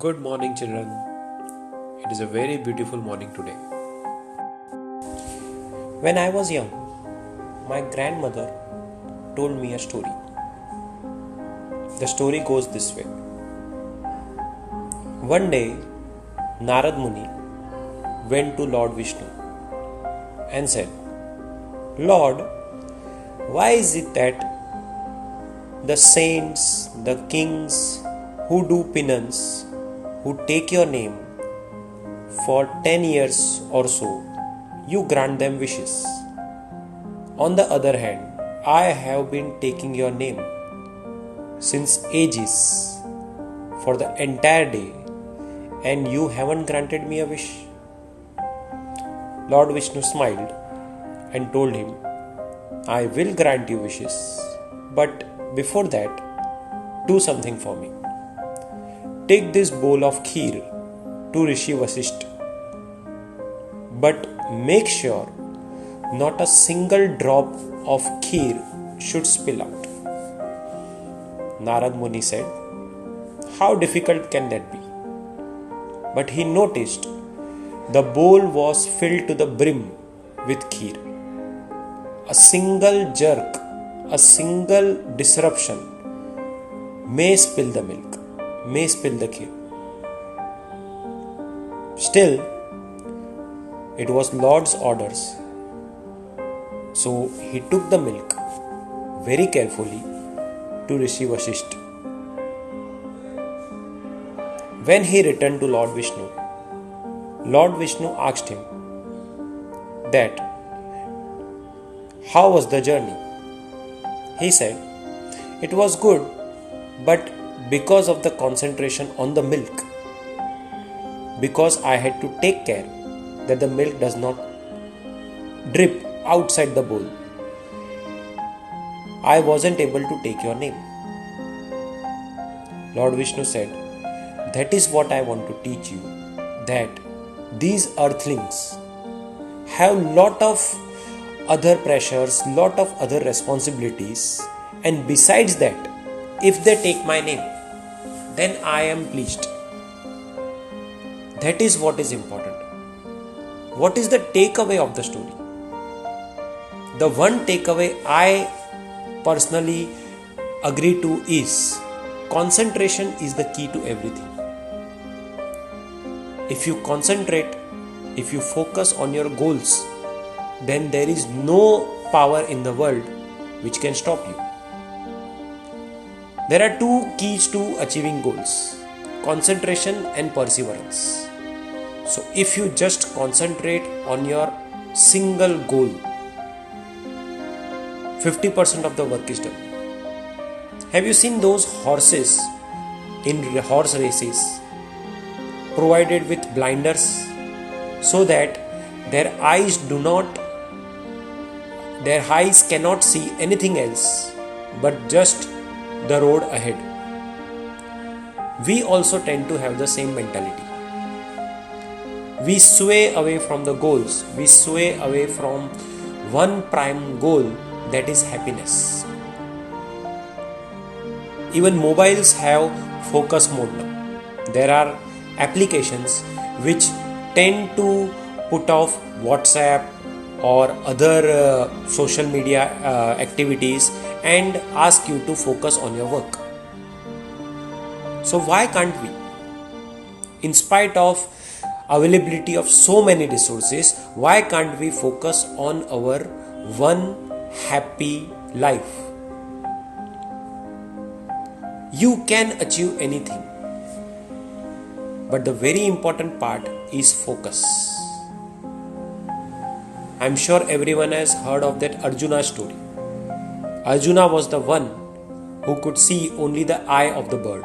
Good morning, children. It is a very beautiful morning today. When I was young, my grandmother told me a story. The story goes this way. One day, Narad Muni went to Lord Vishnu and said, Lord, why is it that the saints, the kings who do penance, who take your name for 10 years or so, you grant them wishes? On the other hand, I have been taking your name since ages for the entire day and you haven't granted me a wish. Lord Vishnu smiled and told him, I will grant you wishes, but before that, do something for me. Take this bowl of kheer to Rishi Vasisht, but make sure not a single drop of kheer should spill out. Narad Muni said, how difficult can that be? But he noticed the bowl was filled to the brim with kheer. A single jerk, a single disruption may spill the milk, may spill the kheer. Still, it was Lord's orders. So he took the milk very carefully to Rishi Vasisht. When he returned to Lord Vishnu asked him that, how was the journey? He said, it was good, but because of the concentration on the milk, because I had to take care that the milk does not drip outside the bowl, I wasn't able to take your name. Lord Vishnu said, that is what I want to teach you, that these earthlings have lot of other pressures, lot of other responsibilities, and besides that, if they take my name, then I am pleased. That is what is important. What is the takeaway of the story? The one takeaway I personally agree to is concentration is the key to everything. If you concentrate, if you focus on your goals, then there is no power in the world which can stop you. There are two keys to achieving goals: concentration and perseverance. So if you just concentrate on your single goal, 50% of the work is done. Have you seen those horses in horse races provided with blinders so that their eyes cannot see anything else but just the road ahead? We also tend to have the same mentality. We sway away from the goals. We sway away from one prime goal, that is happiness. Even mobiles have focus mode now. There are applications which tend to put off WhatsApp or other social media activities and ask you to focus on your work. So why can't we? In spite of availability of so many resources, why can't we focus on our one happy life? You can achieve anything, but the very important part is focus. I'm sure everyone has heard of that Arjuna story. Arjuna was the one who could see only the eye of the bird,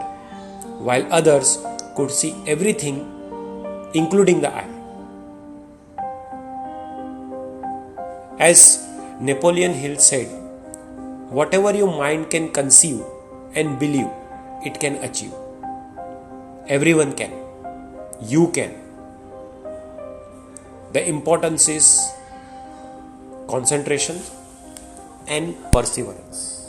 while others could see everything, including the eye. As Napoleon Hill said, whatever your mind can conceive and believe, it can achieve. Everyone can. You can. The importance is concentration and perseverance.